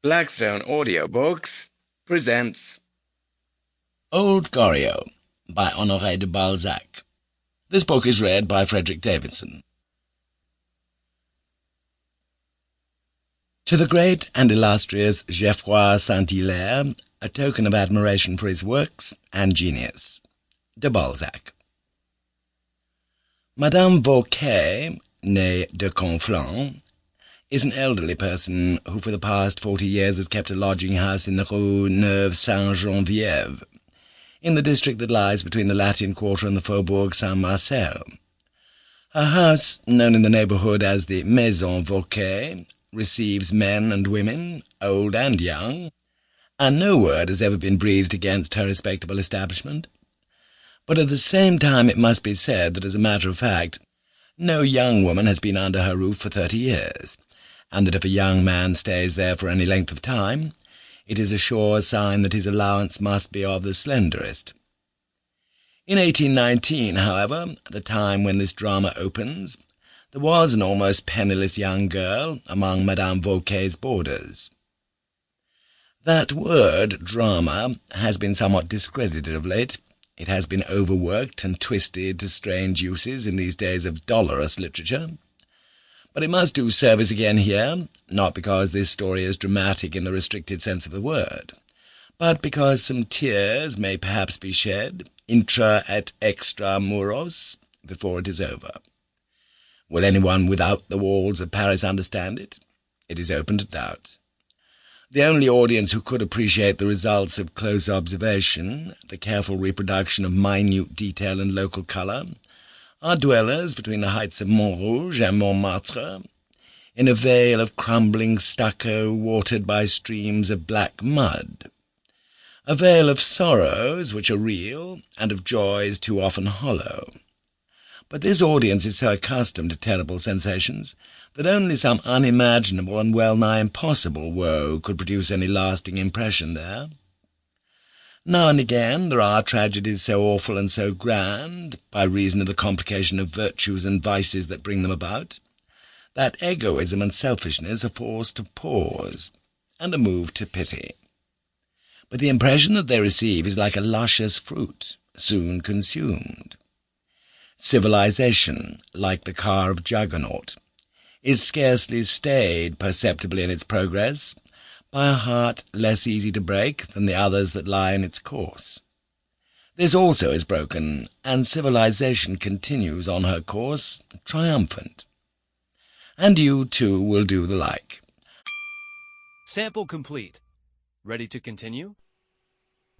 Blackstone Audiobooks presents Old Goriot by Honoré De Balzac. This book is read by Frederick Davidson. To the great and illustrious Geoffroy Saint-Hilaire, a token of admiration for his works and genius. De Balzac. Madame Vanquer, née de Conflans, is an elderly person who for the past 40 years has kept a lodging-house in the Rue Neuve Saint-Geneviève, in the district that lies between the Latin Quarter and the Faubourg Saint-Marcel. Her house, known in the neighbourhood as the Maison Vanquer, receives men and women, old and young, and no word has ever been breathed against her respectable establishment. But at the same time it must be said that, as a matter of fact, no young woman has been under her roof for 30 years, and that if a young man stays there for any length of time, it is a sure sign that his allowance must be of the slenderest. In 1819, however, the time when this drama opens, there was an almost penniless young girl among Madame Vanquer's boarders. That word, drama, has been somewhat discredited of late. It has been overworked and twisted to strange uses in these days of dolorous literature. But it must do service again here, not because this story is dramatic in the restricted sense of the word, but because some tears may perhaps be shed, intra et extra muros, before it is over. Will anyone without the walls of Paris understand it? It is open to doubt. The only audience who could appreciate the results of close observation, the careful reproduction of minute detail and local colour, are dwellers between the heights of Montrouge and Montmartre, in a vale of crumbling stucco watered by streams of black mud, a vale of sorrows which are real, and of joys too often hollow. But this audience is so accustomed to terrible sensations that only some unimaginable and well-nigh impossible woe could produce any lasting impression there. Now and again there are tragedies so awful and so grand, by reason of the complication of virtues and vices that bring them about, that egoism and selfishness are forced to pause, and are moved to pity. But the impression that they receive is like a luscious fruit, soon consumed. Civilization, like the car of Juggernaut, is scarcely stayed perceptibly in its progress by a heart less easy to break than the others that lie in its course. This also is broken, and civilization continues on her course, triumphant. And you, too, will do the like. Sample complete. Ready to continue?